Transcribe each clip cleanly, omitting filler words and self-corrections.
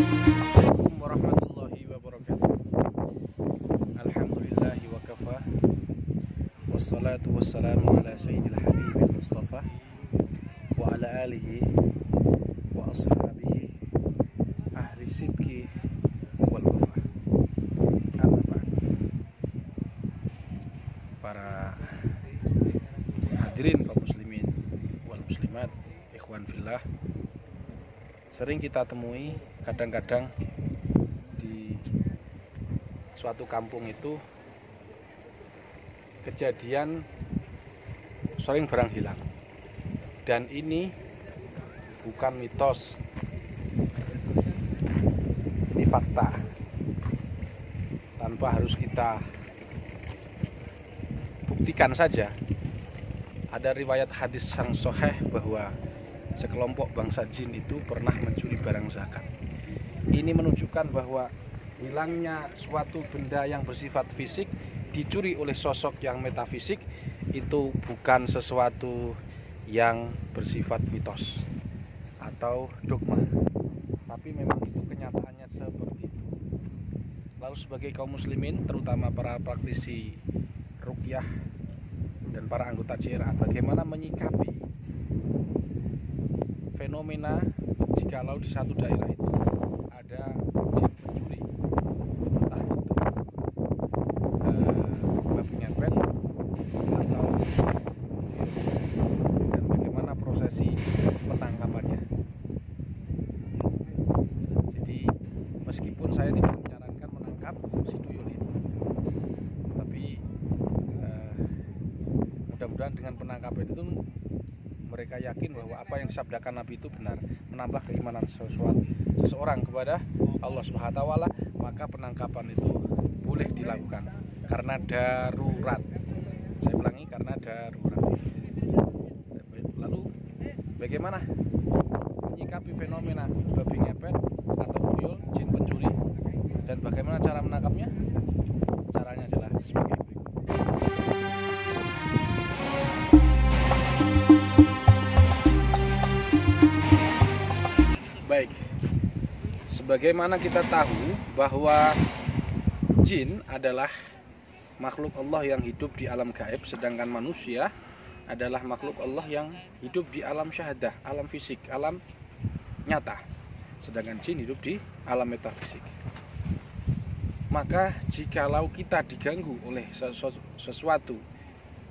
Assalamualaikum warahmatullahi wabarakatuh. Alhamdulillahi wa kafa. Wassalatu wassalamu ala sayyidil habibil mustafa wa ala alihi wa ashabihi ahli sidki wal wafa. Amma ba'd. Para hadirin kaum muslimin wal muslimat, ikhwan fillah, sering kita temui kadang-kadang di suatu kampung itu kejadian sering barang hilang, dan ini bukan mitos, ini fakta tanpa harus kita buktikan saja. Ada riwayat hadis yang sahih bahwa sekelompok bangsa jin itu pernah mencuri barang zakat. Ini menunjukkan bahwa hilangnya suatu benda yang bersifat fisik dicuri oleh sosok yang metafisik itu bukan sesuatu yang bersifat mitos atau dogma, tapi memang itu kenyataannya seperti itu. Lalu sebagai kaum muslimin, terutama para praktisi ruqyah dan para anggota JRA, bagaimana menyikapi fenomena jikalau di satu daerah itu ada jin pencuri, entah itu babi ngepet atau dan bagaimana prosesi penangkapannya. Jadi meskipun saya tidak menyarankan menangkap si tuyul ini, tapi mudah-mudahan dengan penangkapan itu mereka yakin bahwa apa yang disabdakan Nabi itu benar, menambah keimanan seseorang kepada Allah Subhanahu wa taala, maka penangkapan itu boleh dilakukan karena darurat. Saya ulangi, karena darurat. Lalu bagaimana menyikapi fenomena babi ngepet atau tuyul, jin pencuri, dan bagaimana cara menangkapnya? Caranya adalah sebagai berikut. Baik, sebagaimana kita tahu bahwa jin adalah makhluk Allah yang hidup di alam gaib, sedangkan manusia adalah makhluk Allah yang hidup di alam syahadah, alam fisik, alam nyata. Sedangkan jin hidup di alam metafisik. Maka jikalau kita diganggu oleh sesuatu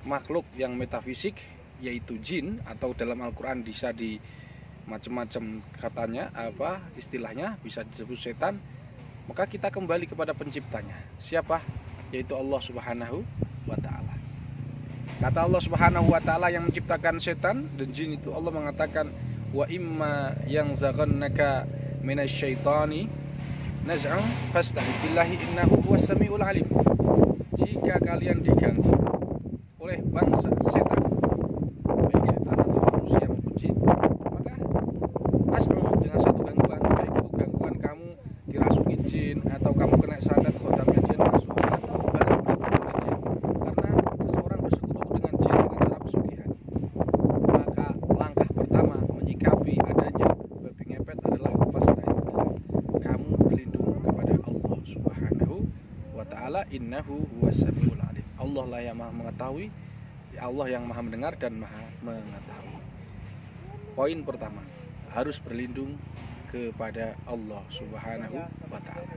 makhluk yang metafisik, yaitu jin, atau dalam Al-Quran bisa di macam-macam katanya, apa istilahnya, bisa disebut setan, maka kita kembali kepada penciptanya. Siapa? Yaitu Allah Subhanahu wa ta'ala. Kata Allah Subhanahu wa ta'ala yang menciptakan setan dan jin itu, Allah mengatakan, wa imma yang zaghannaka minasyaitani naz'un fasta'id billahi innahu huwas samiul alim. Jika kalian diganggu oleh bangsa setan, baik setan atau manusia maupun jin, dengan satu gangguan, baik itu gangguan kamu dirasukin jin atau kamu kena santet khodamnya jin masuk atau barang beracun jin, karena seseorang bersekutu dengan jin dengan cara pesugihan, maka langkah pertama menyikapi adanya babi ngepet adalah fasta'idillah, kamu berlindung kepada Allah Subhanahu wa ta'ala, innahu huwas samiul alim. Allah lah yang maha mengetahui, Allah yang maha mendengar dan maha mengetahui. Poin pertama, harus berlindung kepada Allah Subhanahu wa ta'ala.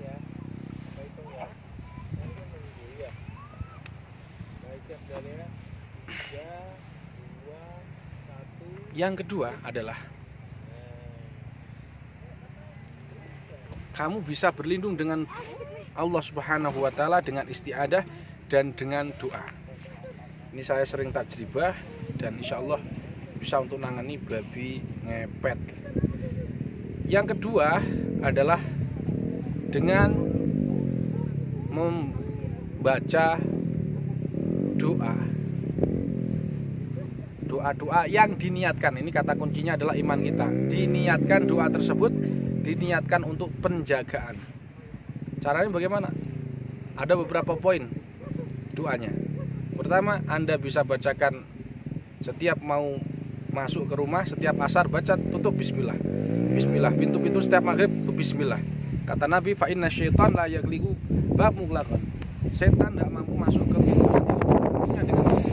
Yang kedua adalah kamu bisa berlindung dengan Allah Subhanahu wa ta'ala dengan isti'adah dan dengan doa. Ini saya sering tajribah dan insya Allah bisa untuk nangani babi ngepet. Yang kedua adalah dengan membaca doa yang diniatkan. Ini kata kuncinya adalah iman kita. Diniatkan doa tersebut, diniatkan untuk penjagaan. Caranya bagaimana? Ada beberapa poin doanya. Pertama, Anda bisa bacakan setiap mau masuk ke rumah, setiap asar baca tutup bismillah. Bismillah, pintu-pintu setiap maghrib tutup bismillah. Kata Nabi, fa inna syaitan la yaghliqu bab mughlaqan. Setan tidak mampu masuk ke pintu yang ditutup, tentunya dengan mesti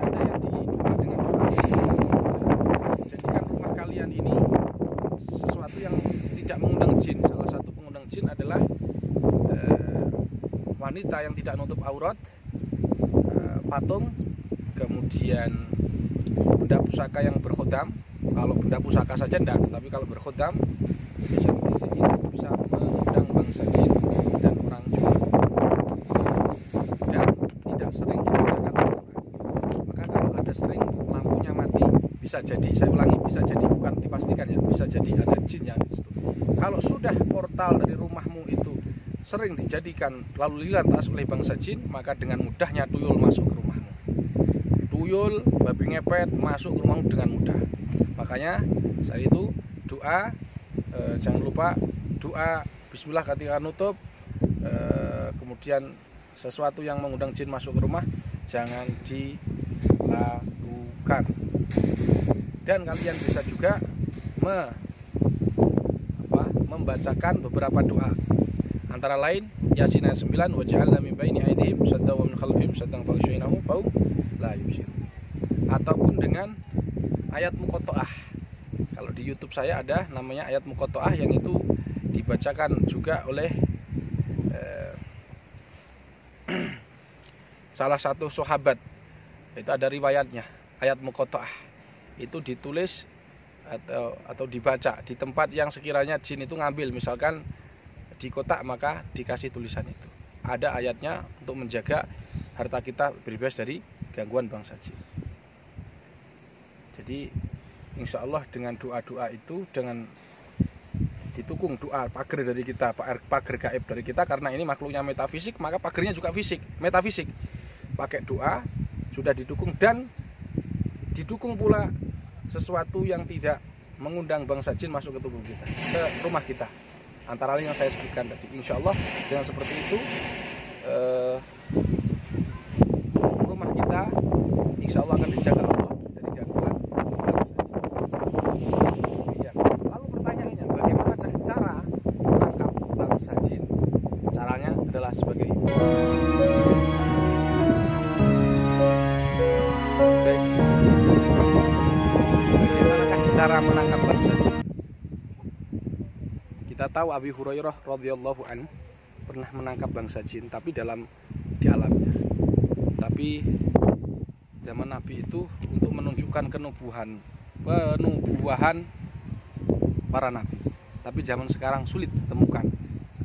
ada yang didoa dengan doa. Jadikan rumah kalian ini sesuatu yang tidak mengundang jin. Salah satu pengundang jin adalah wanita yang tidak nutup aurat, patung, kemudian benda pusaka yang berkhodam. Kalau benda pusaka saja enggak, tapi kalau berkhodam biasanya itu bisa mengundang bangsa jin dan orang juga, dan tidak sering dibacakan Al-Quran. Maka kalau ada sering lampunya mati, bisa jadi, saya ulangi, bisa jadi, bukan dipastikan ya, bisa jadi ada jin yang di situ. Kalau sudah portal dari rumahmu itu sering dijadikan lalu lintas oleh bangsa jin, maka dengan mudahnya tuyul masuk ke rumahmu. Tuyul, babi ngepet masuk ke rumahmu dengan mudah. Makanya saya itu doa, jangan lupa doa bismillah ketika nutup, kemudian sesuatu yang mengundang jin masuk ke rumah jangan dilakukan. Dan kalian bisa juga membacakan beberapa doa, antara lain Yasin ayat 9, waj'alna min baini aydihim saddan wa min khalfihim saddan faghshaynahum fahum la yubsirun, ataupun dengan ayat muqatta'ah. Kalau di YouTube saya ada namanya ayat muqatta'ah, yang itu dibacakan juga oleh salah satu sahabat. Itu ada riwayatnya. Ayat muqatta'ah itu ditulis atau dibaca di tempat yang sekiranya jin itu ngambil, misalkan di kotak, maka dikasih tulisan itu. Ada ayatnya untuk menjaga harta kita berbebas dari gangguan bangsa jin. Jadi insya Allah dengan doa-doa itu, dengan ditukung doa pagar dari kita, pagar gaib dari kita, karena ini makhluknya metafisik, maka pagarnya juga fisik, metafisik. Pakai doa sudah didukung, dan didukung pula sesuatu yang tidak mengundang bangsa jin masuk ke tubuh kita, ke rumah kita. Antara lain yang saya sebutkan tadi. Insya Allah dengan seperti itu rumah kita insya Allah akan dijaga Allah dari gangguan bangsa jin. Ya. Lalu pertanyaannya, bagaimana cara menangkap bangsa jin? Caranya adalah sebagai ini. Bagaimanakah cara menangkap bangsa jin? Kita tahu Abi Hurairah radhiyallahu an pernah menangkap bangsa jin, tapi di alamnya. Tapi zaman Nabi itu untuk menunjukkan penubuhan para nabi. Tapi zaman sekarang sulit ditemukan.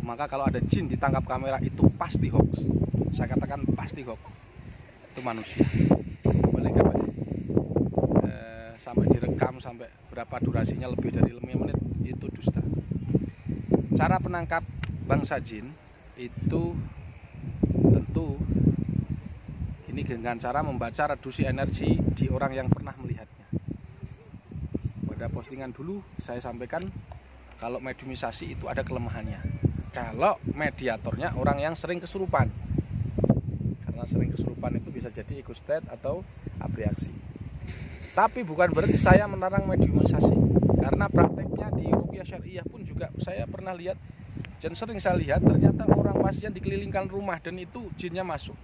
Maka kalau ada jin ditangkap kamera itu pasti hoax. Saya katakan pasti hoax. Itu manusia. Boleh sampai direkam sampai berapa durasinya, lebih dari 5 menit, itu dusta. Cara penangkap bangsa jin itu tentu ini dengan cara membaca reduksi energi di orang yang pernah melihatnya. Pada postingan dulu saya sampaikan kalau mediumisasi itu ada kelemahannya. Kalau mediatornya orang yang sering kesurupan, karena sering kesurupan itu bisa jadi ego state atau abreaksi. Tapi bukan berarti saya melarang mediumisasi, karena prakteknya di ruqyah syariah pun juga saya pernah lihat, dan sering saya lihat ternyata orang pasien dikelilingkan rumah dan itu jinnya masuk.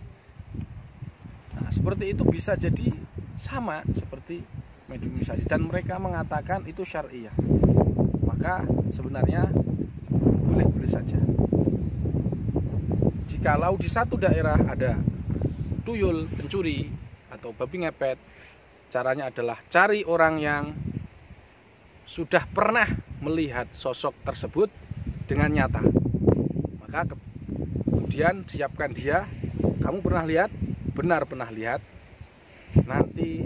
Nah, seperti itu bisa jadi sama seperti mediumisasi, dan mereka mengatakan itu syariah. Maka sebenarnya boleh-boleh saja. Jikalau di satu daerah ada tuyul, pencuri atau babi ngepet, caranya adalah cari orang yang sudah pernah melihat sosok tersebut dengan nyata. Maka kemudian siapkan dia, kamu pernah lihat? Benar pernah lihat. Nanti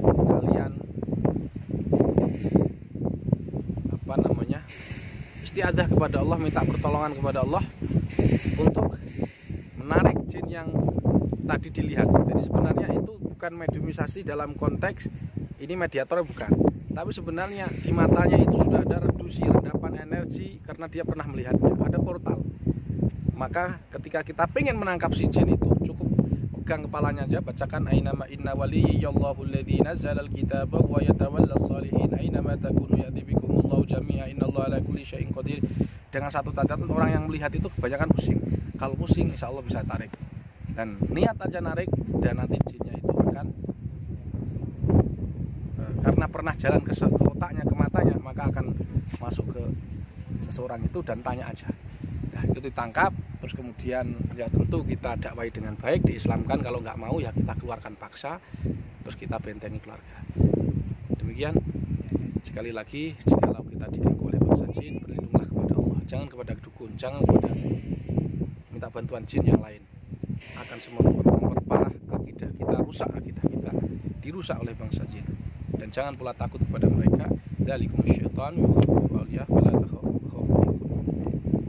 kalian istiadah kepada Allah, minta pertolongan kepada Allah untuk menarik jin yang tadi dilihat. Jadi sebenarnya itu bukan mediumisasi dalam konteks ini mediatornya, bukan. Tapi sebenarnya di matanya itu sudah ada reduksi, rendapan energi karena dia pernah melihatnya, ada portal. Maka ketika kita pengen menangkap si jin itu, cukup pegang kepalanya aja, bacakan ainama inna waliyallahu alladzi nazzalal kitaba wa yatawallas salihin. salihin aina ma takunu ya'ti bikumullahu jami'a innallaha ala kulli syai'in qadir. Dengan satu catatan, orang yang melihat itu kebanyakan pusing. Kalau pusing insya Allah bisa tarik. Dan niat aja narik, dan nanti jinnya itu akan karena pernah jalan ke otaknya, ke matanya, maka akan masuk ke seseorang itu dan tanya aja. Nah, itu ditangkap, terus kemudian ya tentu kita dakwai dengan baik, diislamkan. Kalau nggak mau ya kita keluarkan paksa, terus kita bentengi keluarga. Demikian. Sekali lagi, jikalau kita diganggu oleh bangsa jin, berlindunglah kepada Allah, jangan kepada dukun, jangan kepada minta bantuan jin yang lain. Akan semua memperparah akidah kita, rusak akidah kita, dirusak oleh bangsa jin. Dan jangan pula takut kepada mereka. Dzalikumus syaitan yukhawwifu awliya fala takhafu.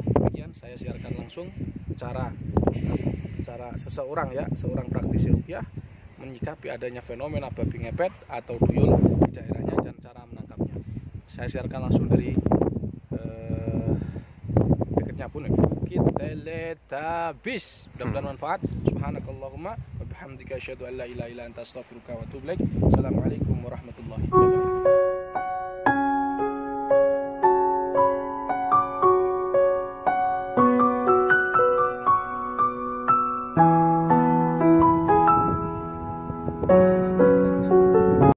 Demikian saya siarkan langsung cara seseorang ya, seorang praktisi ruqyah menyikapi adanya fenomena babi ngepet atau tuyul di daerahnya dan cara menangkapnya. Saya siarkan langsung dari dekatnya pun Teletabis. Mudah-mudahan manfaat. Subhanakallahumma wa bihamdika asyhadu an la ilaha illa anta astaghfiruka wa atubu ilaik. Assalamualaikum warahmatullahi wabarakatuh.